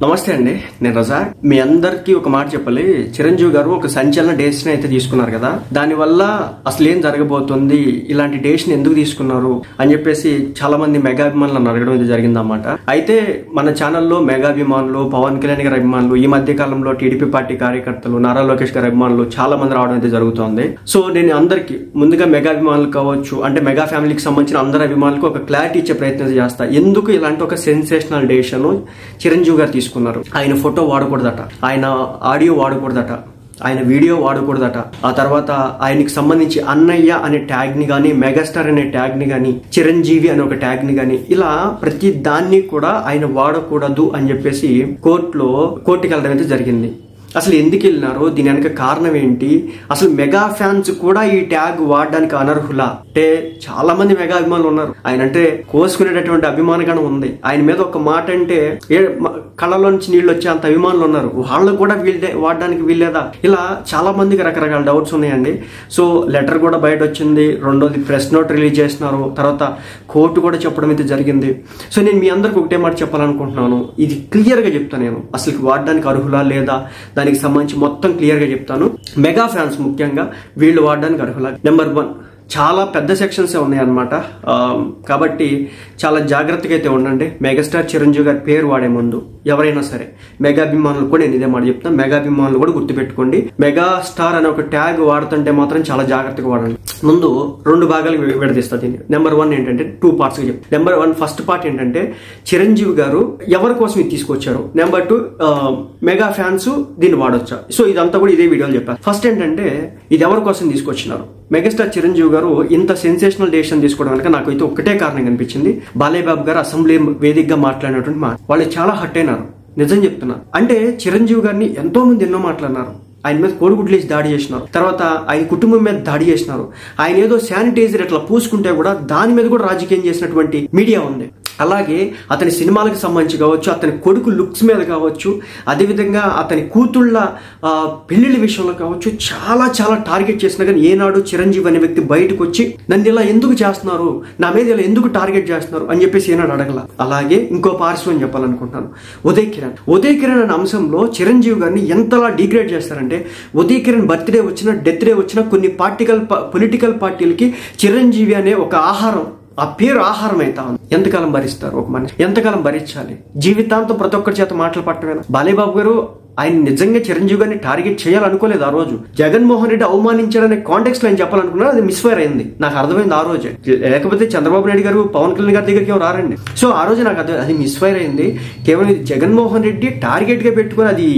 నమస్తే అండి, నేను రజాక్. మీ అందరికి ఒక మాట చెప్పాలి. చిరంజీవి గారు ఒక సంచలన డెసిషన్ అయితే తీసుకున్నారు కదా, దానివల్ల అసలు ఏం జరగబోతుంది, ఇలాంటి డెసిషన్ ఎందుకు తీసుకున్నారు అని చెప్పేసి చాలా మంది మెగాభిమానులను అడగడం అయితే జరిగిందన్నమాట. అయితే మన ఛానల్లో మెగాభిమానులు, పవన్ కళ్యాణ్ గారి అభిమానులు, ఈ మధ్య కాలంలో టీడీపీ పార్టీ కార్యకర్తలు, నారా లోకేష్ గారి అభిమానులు చాలా మంది రావడం అయితే జరుగుతుంది. సో నేను అందరికి ముందుగా మెగాభిమానులు కావచ్చు, అంటే మెగా ఫ్యామిలీకి సంబంధించిన అందరి అభిమానులకు ఒక క్లారిటీ ఇచ్చే ప్రయత్నం చేస్తా. ఎందుకు ఇలాంటి ఒక సెన్సేషనల్ డెసిషన్ చిరంజీవి గారు తీసుకున్నారు. ఆయన ఫోటో వాడకూడదట, ఆయన ఆడియో వాడకూడదట, ఆయన వీడియో వాడకూడదట. ఆ తర్వాత ఆయనకి సంబంధించి అన్నయ్య అనే ట్యాగ్ ని గానీ, మెగాస్టార్ అనే ట్యాగ్ ని గానీ, చిరంజీవి అనే ఒక ట్యాగ్ ని గానీ, ఇలా ప్రతి దాన్ని కూడా ఆయన వాడకూడదు అని చెప్పేసి కోర్టుకి వెళ్ళడం అయితే జరిగింది. అసలు ఎందుకు వెళ్ళినారు, దీని వెనక కారణం ఏంటి, అసలు మెగా ఫ్యాన్స్ కూడా ఈ ట్యాగ్ వాడడానికి అనర్హులా? అంటే చాలా మంది మెగా అభిమానులు ఉన్నారు, ఆయన అంటే కోసుకునేటటువంటి అభిమానగణం ఉంది. ఆయన మీద ఒక మాట అంటే కళ్ళలో నుంచి నీళ్ళు వచ్చే అంత అభిమానులు ఉన్నారు, వాళ్ళు కూడా వాడడానికి వీల్లేదా? ఇలా చాలా మందికి రకరకాల డౌట్స్ ఉన్నాయండి. సో లెటర్ కూడా బయట వచ్చింది, రెండోది ప్రెస్ నోట్ రిలీజ్ చేస్తున్నారు, తర్వాత కోర్టు కూడా చెప్పడం అయితే జరిగింది. సో నేను మీ అందరికి ఒకటే మాట చెప్పాలనుకుంటున్నాను, ఇది క్లియర్ గా చెప్తాను. నేను అసలు వాడడానికి అర్హులా లేదా దానికి సంబంధించి మొత్తం క్లియర్ గా చెప్తాను. మెగా ఫ్యాన్స్ ముఖ్యంగా వీళ్ళు వాడడానికి అర్హులా? నెంబర్ 1, చాలా పెద్ద సెక్షన్స్ ఉన్నాయన్నమాట. కాబట్టి చాలా జాగ్రత్తగా అయితే ఉండండి. మెగాస్టార్ చిరంజీవి గారి పేరు వాడే ముందు ఎవరైనా సరే, మెగాభిమానులు కూడా నేను ఇదే మాట చెప్తాను, మెగాభిమానులు కూడా గుర్తుపెట్టుకోండి, మెగాస్టార్ అనే ఒక ట్యాగ్ వాడుతుంటే మాత్రం చాలా జాగ్రత్తగా వాడండి. ముందు 2 భాగాలు విడదీస్తా దీన్ని. నెంబర్ 1 ఏంటంటే 2 పార్ట్స్ గా చెప్తాను. నెంబర్ 1 ఫస్ట్ పార్ట్ ఏంటంటే చిరంజీవి గారు ఎవరి కోసం ఇది తీసుకొచ్చారు. నెంబర్ 2 మెగా ఫ్యాన్స్ దీన్ని వాడొచ్చా. సో ఇదంతా కూడా ఇదే వీడియోలో చెప్పాను. ఫస్ట్ ఏంటంటే ఇది ఎవరి కోసం తీసుకొచ్చినారు. మెగాస్టార్ చిరంజీవి గారు ఇంత సెన్సేషనల్ డెసిషన్ తీసుకోవడం కనుక నాకు అయితే ఒక్కటే కారణం కనిపించింది. బాలయ్య బాబు గారు అసెంబ్లీ వేదికగా మాట్లాడినటువంటి మాట, వాళ్ళు చాలా హర్ట్ అయినారు. నిజం చెప్తున్నా. అంటే చిరంజీవి గారిని ఎంతో మంది ఎన్నో మాట్లాడినారు, ఆయన మీద కోడిగుడ్లేసి దాడి చేసినారు, తర్వాత ఆయన కుటుంబం మీద దాడి చేసినారు, ఆయన ఏదో శానిటైజర్ ఇట్లా పూసుకుంటే కూడా దాని మీద కూడా రాజకీయం చేసినటువంటి మీడియా ఉంది. అలాగే అతని సినిమాలకు సంబంధించి కావచ్చు, అతని కొడుకు లుక్స్ మీద కావచ్చు, అదేవిధంగా అతని కూతుళ్ళ పెళ్లిళ్ళ విషయంలో కావచ్చు చాలా చాలా టార్గెట్ చేసినా కానీ ఏనాడు చిరంజీవి అనే వ్యక్తి బయటకు వచ్చి నన్ను ఇలా ఎందుకు చేస్తున్నారు, నా మీద ఇలా ఎందుకు టార్గెట్ చేస్తున్నారు అని చెప్పేసి ఏనాడు అడగల. అలాగే ఇంకో పార్శ్వం చెప్పాలనుకుంటున్నాను, ఉదయ్ కిరణ్ అనే అంశంలో చిరంజీవి గారిని ఎంతలా డిగ్రేడ్ చేస్తారంటే, ఉదయ్ కిరణ్ బర్త్డే వచ్చినా, డెత్ డే వచ్చినా కొన్ని పొలిటికల్ పార్టీలకి చిరంజీవి అనే ఒక ఆహారం, ఆ పేరు ఆహారం అయితే ఉంది. ఎంతకాలం భరిస్తారు ఒక మనిషి, ఎంతకాలం భరించాలి? జీవితాంతం ప్రతి ఒక్కరి చేత మాటలు పట్టమేనా? బాలయ్య బాబు గారు ఆయన నిజంగా చిరంజీవి గారిని టార్గెట్ చేయాలనుకోలేదు. ఆ రోజు జగన్మోహన్ రెడ్డి అవమానించాడనే కాంటెక్స్ట్ లో ఆయన చెప్పాలనుకున్నా, అది మిస్ఫైర్ అయింది. నాకు అర్థమైంది ఆ రోజే. లేకపోతే చంద్రబాబు నాయుడు గారు, పవన్ కళ్యాణ్ గారి దగ్గరికి ఏమో రారండి. సో ఆ రోజు నాకు అది మిస్ఫైర్ అయింది. కేవలం ఇది జగన్మోహన్ రెడ్డి టార్గెట్ గా పెట్టుకుని అది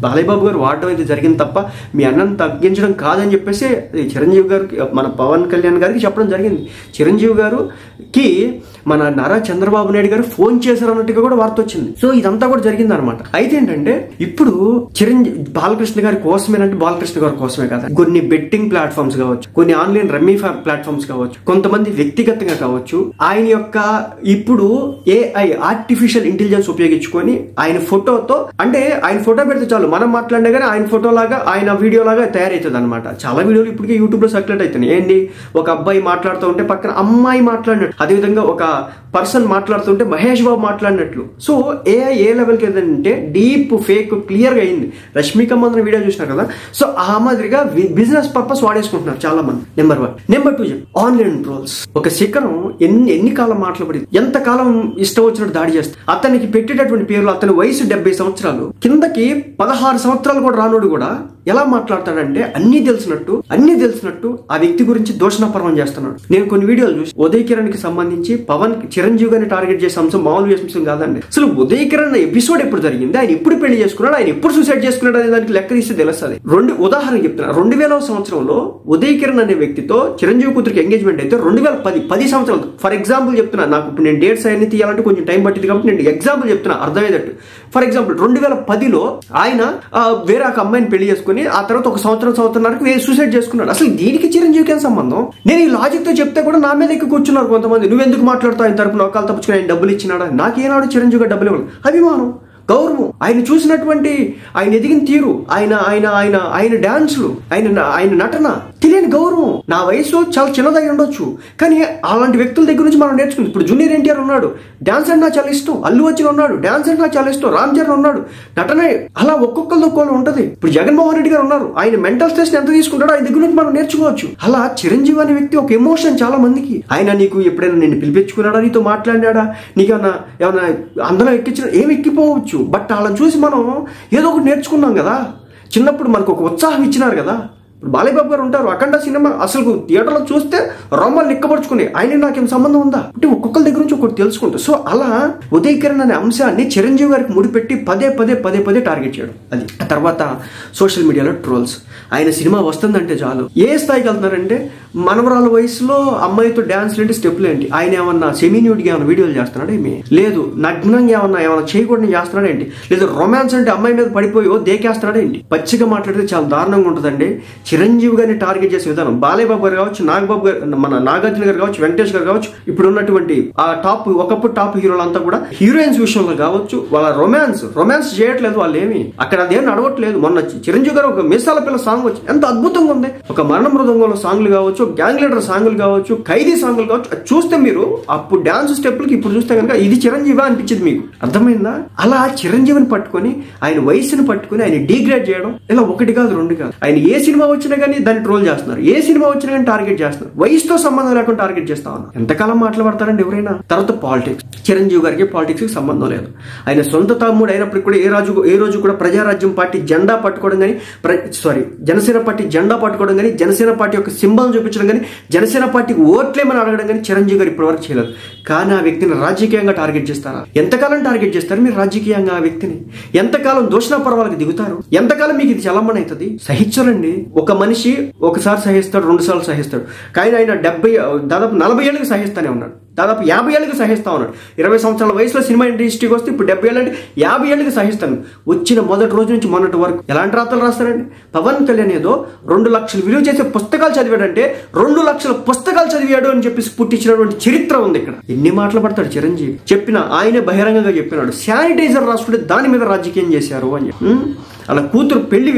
బాలయ్య బాబు గారు వాడడం అయితే జరిగింది తప్ప మీ అన్నను తగ్గించడం కాదని చెప్పేసి చిరంజీవి గారికి, మన పవన్ కళ్యాణ్ గారికి చెప్పడం జరిగింది. చిరంజీవి గారికి మన నారా చంద్రబాబు నాయుడు గారు ఫోన్ చేశారు అన్నట్టుగా కూడా వార్త వచ్చింది. సో ఇదంతా కూడా జరిగింది అనమాట. అయితే ఏంటంటే ఇప్పుడు చిరంజీవి బాలకృష్ణ గారి కోసమేనంటే బాలకృష్ణ గారి కోసమే కదా, కొన్ని బెట్టింగ్ ప్లాట్ఫామ్స్ కావచ్చు, కొన్ని ఆన్లైన్ రమ్మీ ప్లాట్ఫామ్స్ కావచ్చు, కొంతమంది వ్యక్తిగతంగా కావచ్చు, ఆయన యొక్క ఇప్పుడు AI ఆర్టిఫిషియల్ ఇంటెలిజెన్స్ ఉపయోగించుకొని ఆయన ఫోటోతో, అంటే ఆయన ఫోటో పెడితే చాలు మనం మాట్లాడినా కానీ ఆయన ఫోటో లాగా, ఆయన వీడియో లాగా తయారవుతుంది అనమాట. చాలా వీడియోలు ఇప్పటికే యూట్యూబ్ లో సర్క్యులేట్ అవుతున్నాయి. ఏంటి, ఒక అబ్బాయి మాట్లాడుతూ ఉంటే పక్కన అమ్మాయి మాట్లాడినట్టు, అదేవిధంగా ఒక పర్సన్ మాట్లాడుతుంటే మహేష్ బాబు మాట్లాడినట్లు. సో AI ఏ లెవెల్కి ఏంటంటే డీప్ ఫేక్ క్లియర్ గా అయింది. రష్మిక మందన వీడియో చూసినారు కదా. సో ఆ మాదిరిగా బిజినెస్ పర్పస్ వాడేసుకుంటున్నారు చాలా మంది. నెంబర్ 1. Number 2 online trolls. ఒక శిఖరం ఎన్ని కాలం మాట్లాడి ఎంతకాలం ఇష్టం వచ్చినట్టు దాడి చేస్తారు. అతనికి పెట్టేటటువంటి పేర్లు, అతని వయసు 70 సంవత్సరాలు, కిందకి 16 సంవత్సరాలు కూడా రానోడు కూడా ఎలా మాట్లాడతాడంటే అన్ని తెలిసినట్టు ఆ వ్యక్తి గురించి దోషణాపరం చేస్తున్నాడు. నేను కొన్ని వీడియోలు చూసి ఉదయ్ కిరణ్ కి సంబంధించి చిరంజీవి గారిని టార్గెట్ చేసే అంశం మామూలు అంశం కాదండి. అసలు ఉదయ్ కిరణ్ ఎపిసోడ్ ఎప్పుడు జరిగింది, ఆయన ఎప్పుడు పెళ్లి చేసుకున్నాడు, ఆయన ఎప్పుడు సూసైడ్ చేసుకున్నాడు అనే దానికి లెక్క తీస్తే తెలుస్తుంది. ఉదాహరణ చెప్తున్నా. 2000వ సంవత్సరంలో ఉదయ్ కిరణ్ అనే వ్యక్తితో చిరంజీవి కూతురికి ఎంగేజ్మెంట్ అయితే 2010 సంవత్సరాలు. ఫర్ ఎగ్జాంపుల్ చెప్తున్నా, నాకు ఇప్పుడు నేను డేట్స్ అన్ని తీయాలంటే కొంచెం టైం పట్టింది కాబట్టి నేను ఎగ్జాంపుల్ చెప్తున్నా అర్థమయ్యేటట్టు. ఫర్ ఎగ్జాంపుల్ 2010లో ఆయన వేరే ఒక అమ్మాయిని పెళ్లి చేసుకుని ఆ తర్వాత ఒక సంవత్సరంన్నరకు సూసైడ్ చేసుకున్నాడు. అసలు దీనికి చిరంజీవికి ఏం సంబంధం? నేను ఈ లాజిక్ తో చెప్తే కూడా నా మీద ఎక్కువ కూర్చున్నారు కొంతమంది. నువ్వెందుకు మాట్లాడుతావు, ఆయన తరపున ఒకళ్ళు తప్పుచుకుని ఆయన డబ్బులు ఇచ్చినాడా? నాకేనాడు చిరంజీవి డబ్బులు ఇవ్వాలి? అభిమానం, గౌరవం, ఆయన చూసినటువంటి ఆయన ఎదిగిన తీరు, ఆయన డాన్సులు, ఆయన నటన, తెలియని గౌరవం. నా వయసు చాలా చిన్నదై ఉండొచ్చు, కానీ అలాంటి వ్యక్తుల దగ్గర నుంచి మనం నేర్చుకుంది. ఇప్పుడు జూనియర్ ఎన్టీఆర్ ఉన్నాడు, డాన్స్ అంటే నాకు చాలా ఇష్టం. అల్లు అర్జున్ ఉన్నాడు, డాన్స్ అంటే నాకు చాలా ఇష్టం. రామ్ చరణ్ ఉన్నాడు, నటనే అలా ఒక్కొక్కరితో ఒక్కొక్కరు ఉంటది. ఇప్పుడు జగన్మోహన్ రెడ్డి గారు ఉన్నారు, ఆయన మెంటల్ స్ట్రెస్ ఎంత తీసుకుంటాడో ఆయన దగ్గర నుంచి మనం నేర్చుకోవచ్చు. అలా చిరంజీవి అనే వ్యక్తి ఒక ఎమోషన్ చాలా మందికి. ఆయన నీకు ఎప్పుడైనా నిన్ను పిలిపించుకున్నాడా, నీతో మాట్లాడినాడా, నీకేమన్నా ఏమన్నా అందరం ఎక్కించిన ఏమి ఎక్కిపోవచ్చు. బట్ వాళ్ళని చూసి మనం ఏదో ఒకటి నేర్చుకున్నాం కదా. చిన్నప్పుడు మనకు ఒక ఉత్సాహం ఇచ్చినారు కదా. ఇప్పుడు బాలయ్య బాబు గారు ఉంటారు, అఖండ సినిమా అసలు థియేటర్లో చూస్తే రొమ్మలు నిక్కబడుచుకుని ఆయన నాకేం సంబంధం ఉందా అంటే ఒక్కొక్కరి దగ్గర నుంచి ఒకటి తెలుసుకుంటారు. సో అలా ఉదయ్ కిరణ్ అనే అంశాన్ని చిరంజీవి గారికి ముడిపెట్టి పదే టార్గెట్ చేయడం. అది ఆ తర్వాత సోషల్ మీడియాలో ట్రోల్స్. ఆయన సినిమా వస్తుందంటే చాలు ఏ స్థాయికి వెళ్తున్నారంటే, మనవరాల వయసులో అమ్మాయితో డాన్స్ ఏంటి, స్టెప్లు ఏంటి, ఆయన ఏమన్నా సెమీన్యూడ్గా ఏమైనా వీడియోలు చేస్తున్నాడు ఏమి లేదు, నగ్నంగా ఏమన్నా చేయకూడని చేస్తున్నాడు ఏంటి, లేదు రొమాన్స్ అంటే అమ్మాయి మీద పడిపోయో దేకేస్తున్నాడు ఏంటి. పచ్చిగా మాట్లాడితే చాలా దారుణంగా ఉంటుందండి. చిరంజీవి గారిని టార్గెట్ చేసే విధానం, బాలయ్య బాబు గారు కావచ్చు, నాగబాబు గారు, మన నాగార్జున గారు కావచ్చు, వెంకటేష్ గారు కావచ్చు, ఇప్పుడు ఉన్నటువంటి ఆ ఒకప్పుడు టాప్ హీరోలంతా కూడా హీరోయిన్స్ విషయంలో కావచ్చు, వాళ్ళ రొమాన్స్ చేయట్లేదు వాళ్ళు ఏమి, అక్కడ అదేం నడవట్లేదు. మొన్న చిరంజీవి గారు ఒక మీసాల పిల్ల సాంగ్ వచ్చి ఎంత అద్భుతంగా ఉంది. ఒక మరణ మృదంగంలో సాంగ్లు కావచ్చు, గ్యాంగ్ లీడర్ సాంగ్లు కావచ్చు, ఖైదీ సాంగ్లు కావచ్చు, చూస్తే మీరు అప్పుడు డాన్స్ స్టెప్లకి ఇప్పుడు చూస్తే కనుక ఇది చిరంజీవి అనిపించింది మీకు. అర్థమైందా? అలా చిరంజీవిని పట్టుకొని ఆయన వయసుని పట్టుకొని ఆయన డిగ్రేడ్ చేయడం ఇలా ఒకటి కాదు రెండు కాదు. ఆయన ఏ సినిమా వచ్చినా కానీ దాన్ని ట్రోల్ చేస్తున్నారు, ఏ సినిమా వచ్చినా కానీ టార్గెట్ చేస్తున్నారు, వయసుతో సంబంధం లేకుండా టార్గెట్ చేస్తా ఉన్నారు. ఎంతకాలం మాట్లాడతారండి ఎవరైనా. తర్వాత పాలిటిక్స్. చిరంజీవి గారికి పాలిటిక్స్ కి సంబంధం లేదు. ఆయన సొంత తమ్ముడు అయినప్పటికీ కూడా ఏ రోజు కూడా ప్రజారాజ్యం పార్టీ జెండా పట్టుకోవడం కానీ, జనసేన పార్టీ జెండా పట్టుకోవడం కానీ, జనసేన పార్టీ యొక్క సింబల్ చూపించడం కానీ, జనసేన పార్టీకి ఓట్లేమని అడగడం కానీ చిరంజీవి గారు ఇప్పటివరకు చేయలేదు. కానీ ఆ వ్యక్తిని రాజకీయంగా టార్గెట్ చేస్తారా? ఎంతకాలం టార్గెట్ చేస్తారు మీరు రాజకీయంగా ఆ వ్యక్తిని? ఎంతకాలం దోషణ పర్వాలకు దిగుతారు? ఎంతకాలం మీకు ఇది చలమణ అవుతుంది? సహించరండి. ఒక మనిషి ఒకసారి సహిస్తాడు, 2 సార్లు సహిస్తాడు, కానీ ఆయన దాదాపు 40 ఏళ్ళకి సహిస్తానే ఉన్నాడు, దాదాపు 50 ఏళ్ళకి సహిస్తా ఉన్నాడు. 20 సంవత్సరాల వయసులో సినిమా ఇండస్ట్రీకి వస్తే ఇప్పుడు 70 ఏళ్ళు అంటే 50 ఏళ్ళకి సహిస్తాను. వచ్చిన మొదటి రోజు నుంచి మొన్నటి వరకు ఎలాంటి రాతలు రాస్తారండి? పవన్ కళ్యాణ్ ఏదో 2 లక్షలు విలువ చేసే పుస్తకాలు చదివాడంటే 2 లక్షల పుస్తకాలు చదివాడు అని చెప్పేసి పుట్టించినటువంటి చరిత్ర ఉంది ఇక్కడ. ఎన్ని మాటలు పడతాడు చిరంజీవి. చెప్పిన ఆయనే బహిరంగంగా చెప్పినాడు, శానిటైజర్ రాసుకుంటే దాని మీద రాజకీయం చేశారు అని చెప్పి. అలా కూతురు పెళ్లి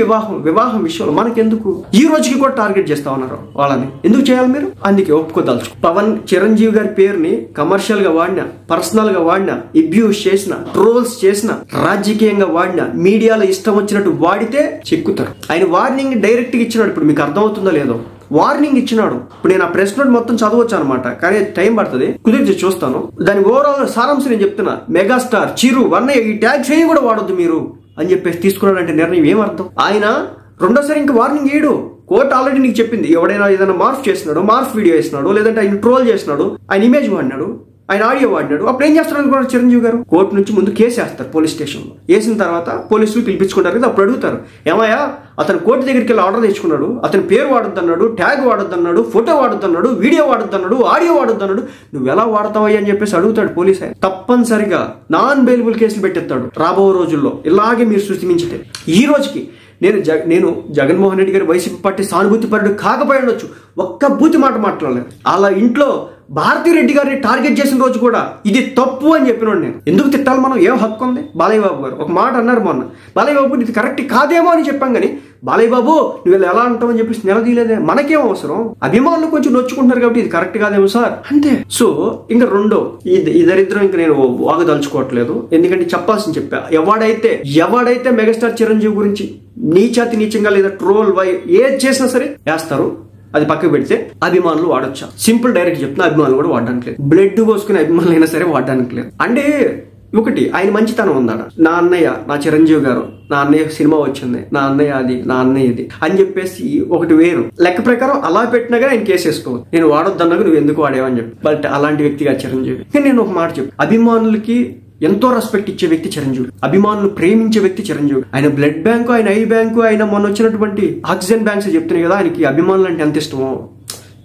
వివాహం విషయంలో మనకెందుకు? ఈ రోజుకి కూడా టార్గెట్ చేస్తా ఉన్నారు వాళ్ళని. ఎందుకు చేయాలి మీరు? అందుకే ఒప్పుకోదలుచు. పవన్ చిరంజీవి గారి పేరుని కమర్షియల్ గా వాడినా, పర్సనల్ గా వాడినా, అబ్యూస్ చేసిన, ట్రోల్స్ చేసిన, రాజకీయంగా వాడినా, మీడియాలో ఇష్టం వచ్చినట్టు వాడితే చెక్కుతారు. ఆయన వార్నింగ్ డైరెక్ట్ గా ఇచ్చినాడు. ఇప్పుడు మీకు అర్థమవుతుందో లేదో, వార్నింగ్ ఇచ్చినాడు. ఇప్పుడు నేను ఆ ప్రెస్ నోట్ మొత్తం చదవచ్చు అనమాట, కానీ టైం పడుతుంది, కుదిరితే చూస్తాను. దాని ఓవరాల్ సారాంశం నేను చెప్తున్నా. మెగాస్టార్ చిరు వన్నయ్య ఈ ట్యాగ్ చేయి కూడా వాడొద్దు మీరు అని చెప్పేసి తీసుకున్నాడంటే నిర్ణయం ఏమర్థం? ఆయన రెండోసారి ఇంకా వార్నింగ్ ఇయ్యడు. కోర్టు ఆల్రెడీ నీకు చెప్పింది, ఎవడైనా ఏదైనా మార్ఫ్ వీడియో వేసినాడు, లేదంటే ఆయన ట్రోల్ చేసినాడు, ఆయన ఇమేజ్ వాడినాడు, ఆయన ఆడియో వాడినాడు, అప్పుడు ఏం చేస్తారు అనుకున్నారు చిరంజీవి గారు? కోర్టు నుంచి ముందు కేసు వేస్తారు పోలీస్ స్టేషన్లో. వేసిన తర్వాత పోలీసులు పిలిపించుకుంటారు కదా, అప్పుడు అడుగుతారు, ఏమయ్యా అతను కోర్టు దగ్గరికి వెళ్ళి ఆర్డర్ తెచ్చుకున్నాడు, అతని పేరు వాడొద్దన్నాడు, ట్యాగ్ వాడొద్దన్నాడు, ఫోటో వాడొద్దన్నాడు, వీడియో వాడొద్దన్నాడు, ఆడియో వాడొద్దన్నాడు, నువ్వు ఎలా వాడతావయ్యా అని చెప్పేసి అడుగుతాడు పోలీస్ ఆయన. తప్పనిసరిగా నాన్ బెయిలబుల్ కేసులు పెట్టేస్తాడు రాబో రోజుల్లో. ఇలాగే మీరు సృష్టించితే ఈ రోజుకి నేను జగన్మోహన్ రెడ్డి గారి వైసీపీ పార్టీ సానుభూతిపరుడు కాకపోయి ఉండొచ్చు, ఒక్క బూతి మాట మాట్లాడలేదు. అలా ఇంట్లో భారతిరెడ్డి గారిని టార్గెట్ చేసిన రోజు కూడా ఇది తప్పు అని చెప్పినాడు. నేను ఎందుకు తిట్టాలి? మనం ఏం హక్కు ఉంది? బాలయ్య బాబు గారు ఒక మాట అన్నారు మొన్న, బాలయ్య బాబు ఇది కరెక్ట్ కాదేమో అని చెప్పాం, కానీ బాలయ్య బాబు నువ్వు ఎలా అంటావు అని చెప్పేసి నిలదీయలేదే. మనకేం అవసరం? అభిమానులు కొంచెం నొచ్చుకుంటున్నారు కాబట్టి ఇది కరెక్ట్ కాదేమో సార్ అంతే. సో ఇంకా రెండో ఇద్దరిద్దరం ఇంకా నేను వాగదలుచుకోవట్లేదు, ఎందుకంటే చెప్పాల్సింది చెప్పా. ఎవడైతే మెగాస్టార్ చిరంజీవి గురించి నీచాతి నీచంగా లేదా ట్రోల్ ఏది చేసినా సరే వేస్తారు, అది పక్కకు పెడితే అభిమానులు వాడొచ్చా? సింపుల్ డైరెక్ట్ చెప్తున్నా, అభిమానులు కూడా వాడడానికి లేదు. బ్లడ్ పోసుకునే అభిమానులు అయినా సరే వాడడానికి లేదు. అంటే ఒకటి ఆయన మంచితనం ఉందాడ, నా అన్నయ్య నా చిరంజీవి గారు, నా అన్నయ్య సినిమా వచ్చింది, నా అన్నయ్య అది, నా అన్నయ్య ఇది అని చెప్పేసి ఒకటి వేరు. లెక్క ప్రకారం అలా పెట్టినగా ఆయన కేసు వేసుకోవచ్చు. నేను వాడొద్దన్నాగా నువ్వు ఎందుకు వాడేవని చెప్పి. బట్ అలాంటి వ్యక్తిగా చిరంజీవి. కానీ నేను ఒక మాట చెప్పు, అభిమానులకి ఎంతో రెస్పెక్ట్ ఇచ్చే వ్యక్తి చిరంజీవి, అభిమానులు ప్రేమించే వ్యక్తి చిరంజీవి. ఆయన బ్లడ్ బ్యాంకు, ఆయన ఐ బ్యాంకు, ఆయన మొన్న వచ్చినటువంటి ఆక్సిజన్ బ్యాంక్స్ చెప్తున్నాయి కదా, ఆయనకి అభిమానులు అంటే ఎంత ఇష్టమో.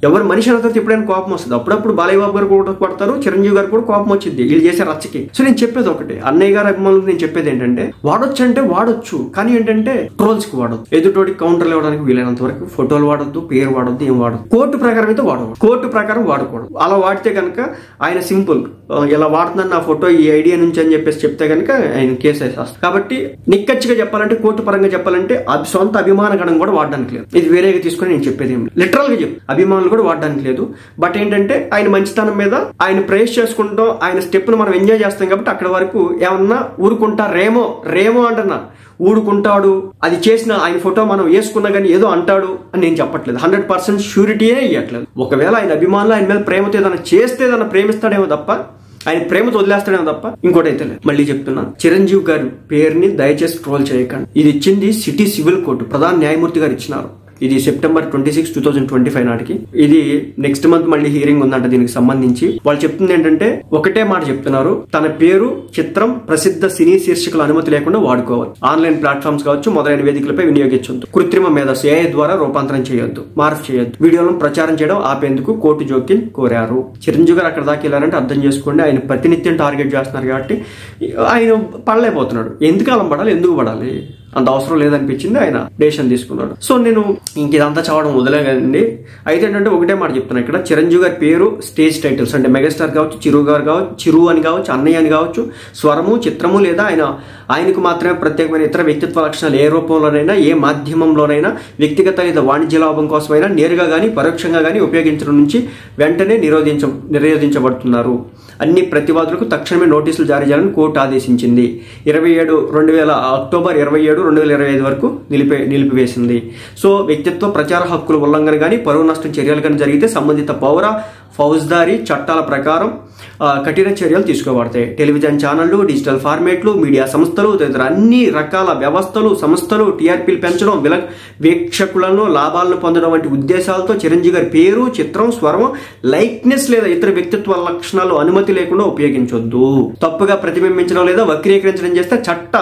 ఎవరు మనిషి అన్న తర్వాత ఎప్పుడైనా కోపం వస్తుంది. అప్పుడప్పుడు బాలయ్య బాబు గారు కూడా కొడతారు, చిరంజీవి గారు కూడా కోపం వచ్చింది వీళ్ళు చేసే రచ్చకి. సో నేను చెప్పేది ఒకటి, అన్నయ్య గారు అభిమానులకు నేను చెప్పేది ఏంటంటే, వాడొచ్చు అంటే వాడొచ్చు, కానీ ఏంటంటే ట్రోల్స్ కి వాడొద్దు, ఎదుటోడికి కౌంటర్లు ఇవ్వడానికి వీలైనంత వరకు ఫోటోలు వాడొద్దు, పేరు వాడొద్దు, ఏం వాడదు. కోర్టు ప్రకారం అయితే వాడకూడదు, కోర్టు ప్రకారం వాడకూడదు. అలా వాడితే కనుక ఆయన సింపుల్ ఇలా వాడుతున్నాను నా ఫోటో ఈ ఐడియా నుంచి అని చెప్పేసి చెప్తే కనుక ఆయన కేసు వేసేస్తారు. కాబట్టి నిక్కచ్చిగా చెప్పాలంటే, కోర్టు పరంగా చెప్పాలంటే సొంత అభిమాన గణం కూడా వాడడానికి లేదు. ఇది వేరేగా తీసుకుని నేను చెప్పేది ఏం లేదు, లిటరల్ గా చెప్పు, అభిమానులు కూడా వాడడానికి లేదు. బట్ ఏంటంటే ఆయన మంచితనం మీద ఆయన ప్రేస్ చేసుకుంటాం, ఆయన స్టెప్ ను మనం ఎంజాయ్ చేస్తాం కాబట్టి అక్కడ వరకు ఏమన్నా ఊరుకుంటారేమో అంటున్నా, ఊడుకుంటాడు, అది చేసిన ఆయన ఫోటో మనం వేసుకున్నా కానీ ఏదో అంటాడు అని నేను చెప్పట్లేదు. 100% షూరిటీనే ఇవ్వట్లేదు. ఒకవేళ ఆయన అభిమానులు ఆయన మీద ప్రేమతో ఏదైనా చేస్తే ఏదైనా ప్రేమిస్తాడేమో తప్ప, ఆయన ప్రేమతో వదిలేస్తాడేమో తప్ప ఇంకోటి అయితే లేదు. మళ్ళీ చెప్తున్నా, చిరంజీవి గారి పేరుని దయచేసి ట్రోల్ చేయకండి. ఇది ఇచ్చింది సిటీ సివిల్ కోర్టు, ప్రధాన న్యాయమూర్తి గారు ఇచ్చినారు. ఇది సెప్టెంబర్ 26, 2025 నాటికి. ఇది నెక్స్ట్ మంత్ మళ్ళీ హీరింగ్ ఉందంట దీనికి సంబంధించి. వాళ్ళు చెప్తుంది ఏంటంటే, ఒకటే మాట చెప్తున్నారు, తన పేరు, చిత్రం, ప్రసిద్ధ సినీ శీర్షికల అనుమతి లేకుండా వాడుకోవాలి, ఆన్లైన్ ప్లాట్ఫామ్స్ కావచ్చు మొదలైన వేదికలపై వినియోగించొద్దు, కృత్రిమ మేధస్సు AI ద్వారా రూపాంతరం చేయొద్దు, మార్పు చేయొద్దు, వీడియోలను ప్రచారం చేయడం ఆపేందుకు కోర్టు జోక్యం కోరారు. చిరంజీవి గారు అక్కడ దాకా వెళ్ళారంటే అర్థం చేసుకోండి, ఆయన ప్రతినిత్యం టార్గెట్ చేస్తున్నారు కాబట్టి ఆయన పడలేకపోతున్నాడు. ఎందుకు అలా పడాలి, ఎందుకు పడాలి, అంత అవసరం లేదనిపించింది, ఆయన డెసిషన్ తీసుకున్నాడు. సో నేను ఇంక ఇదంతా చదవడం వదిలేదండి. అయితే ఏంటంటే ఒకటే మాట చెప్తున్నా, ఇక్కడ చిరంజీవి గారి పేరు, స్టేజ్ టైటిల్స్ అంటే మెగాస్టార్ కావచ్చు, చిరు గారు కావచ్చు, చిరు అని కావచ్చు, అన్నయ్య అని కావచ్చు, స్వరము, చిత్రము, లేదా ఆయనకు మాత్రమే ప్రత్యేకమైన ఇతర వ్యక్తిత్వ లక్షణాలు ఏ రూపంలోనైనా, ఏ మాధ్యమంలోనైనా, వ్యక్తిగత లేదా వాణిజ్య లాభం కోసమైనా నేరుగా కానీ పరోక్షంగా కానీ ఉపయోగించడం నుంచి వెంటనే నిరోధించబడుతున్నారు. అన్ని ప్రతివాదులకు తక్షణమే నోటీసులు జారీ చేయాలని కోర్టు ఆదేశించింది. అక్టోబర్ 27, 2025 వరకు నిలిపివేసింది. సో వ్యక్తిత్వ ప్రచార హక్కుల ఉల్లంఘన కానీ, పరువు నష్టం చర్యలు కానీ జరిగితే సంబంధిత ఫౌజ్దారీ చట్టాల ప్రకారం కఠిన చర్యలు తీసుకోబడతాయి. టెలివిజన్ ఛానళ్లు, డిజిటల్ ఫార్మేట్లు, మీడియా సంస్థలు, తదితర అన్ని రకాల వ్యవస్థలు, సంస్థలు టీఆర్పీలు పెంచడం, వీక్షకులను లాభాలను పొందడం వంటి ఉద్దేశాలతో చిరంజీవి గారి పేరు, చిత్రం, స్వరం, లైక్నెస్ లేదా ఇతర వ్యక్తిత్వ లక్షణాలు అనుమతి లేకుండా ఉపయోగించొద్దు. తప్పుగా ప్రతిబింబించడం లేదా వక్రీకరించడం చేస్తే చట్ట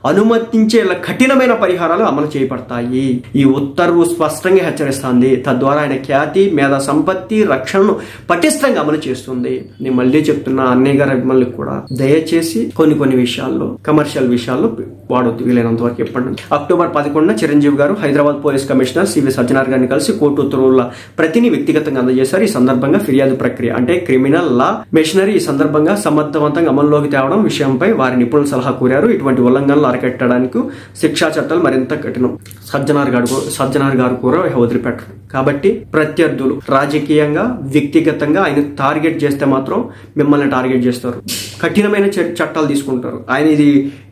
అనుమతించే కఠినమైన పరిహారాలు అమలు చేయబడతాయి. ఈ ఉత్తర్వు స్పష్టంగా హెచ్చరిస్తుంది. తద్వారా ఆయన ఖ్యాతి, మేధా సంపత్తి రక్షణను పటిష్టంగా అమలు చేస్తుంది. నేను మళ్ళీ చెప్తున్నా, అన్నయ్య గారి అభిమానులకు కూడా దయచేసి కొన్ని విషయాల్లో, కమర్షియల్ విషయాల్లో వాడొద్దు వీలైనంత వరకు. చెప్పండి. అక్టోబర్ 11 చిరంజీవి గారు Hyderabad police commissioner CV Sajjanar గారిని కలిసి కోర్టు ఉత్తర్వుల ప్రతిని వ్యక్తిగతంగా అందజేశారు. ఈ సందర్భంగా ఫిర్యాదు ప్రక్రియ అంటే క్రిమినల్ లా మెషినరీ ఈ సందర్భంగా సమర్థవంతంగా అమల్లోకి తేవడం విషయంపై వారి నిపుణుల సలహా కోరారు. ఇటువంటి ఉల్లంఘనలు అరికట్టడానికి శిక్షా చట్టాలు మరింత కఠినం. సజ్జనార్ గారు కూడా వదిలిపెట్టరు. కాబట్టి ప్రత్యర్థులు రాజకీయంగా, వ్యక్తిగతంగా ఆయన టార్గెట్ చేస్తే మాత్రం మిమ్మల్ని టార్గెట్ చేస్తారు, కఠినమైన చట్టాలు తీసుకుంటారు. ఆయన ఇది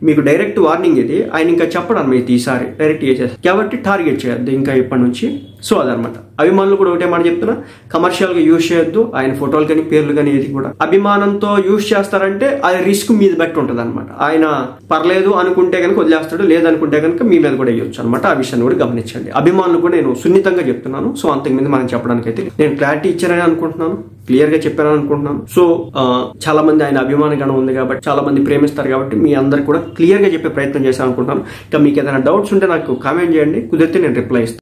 మీకు డైరెక్ట్ వార్నింగ్, ఇది ఆయన ఇంకా చెప్పడం మీకు ఈసారి డైరెక్ట్ చేసేస్తారు. కాబట్టి టార్గెట్ చేయొద్దు ఇంకా ఇప్పటి నుంచి. సో అదనమాట. అభిమానులు కూడా ఒకటే మాట చెప్తున్నా, కమర్షియల్ గా యూజ్ చేయొద్దు. ఆయన ఫోటోలు కానీ, పేర్లు కానీ ఏది కూడా అభిమానంతో యూజ్ చేస్తారంటే అది రిస్క్ మీద బట్టి ఉంటుంది అనమాట. ఆయన పర్లేదు అనుకుంటే కనుక వదిలేస్తాడు, లేదనుకుంటే కనుక మీ మీద కూడా వేయొచ్చు అనమాట. ఆ విషయాన్ని కూడా గమనించండి. అభిమానులు కూడా నేను సున్నితంగా చెప్తున్నాను. సో అంతకుముందు మనం చెప్పడానికి అయితే నేను క్లారిటీ ఇచ్చానని అనుకుంటున్నాను, క్లియర్ గా చెప్పానని అనుకుంటున్నాను. సో చాలా మంది ఆయన అభిమాన గణం ఉంది కాబట్టి, చాలా మంది ప్రేమిస్తారు కాబట్టి మీ అందరికి కూడా క్లియర్ గా చెప్పే ప్రయత్నం చేశాను అనుకుంటున్నాను. ఇంకా మీకు ఏదైనా డౌట్స్ ఉంటే నాకు కామెంట్ చేయండి, కుదిరితే నేను రిప్లై ఇస్తాను.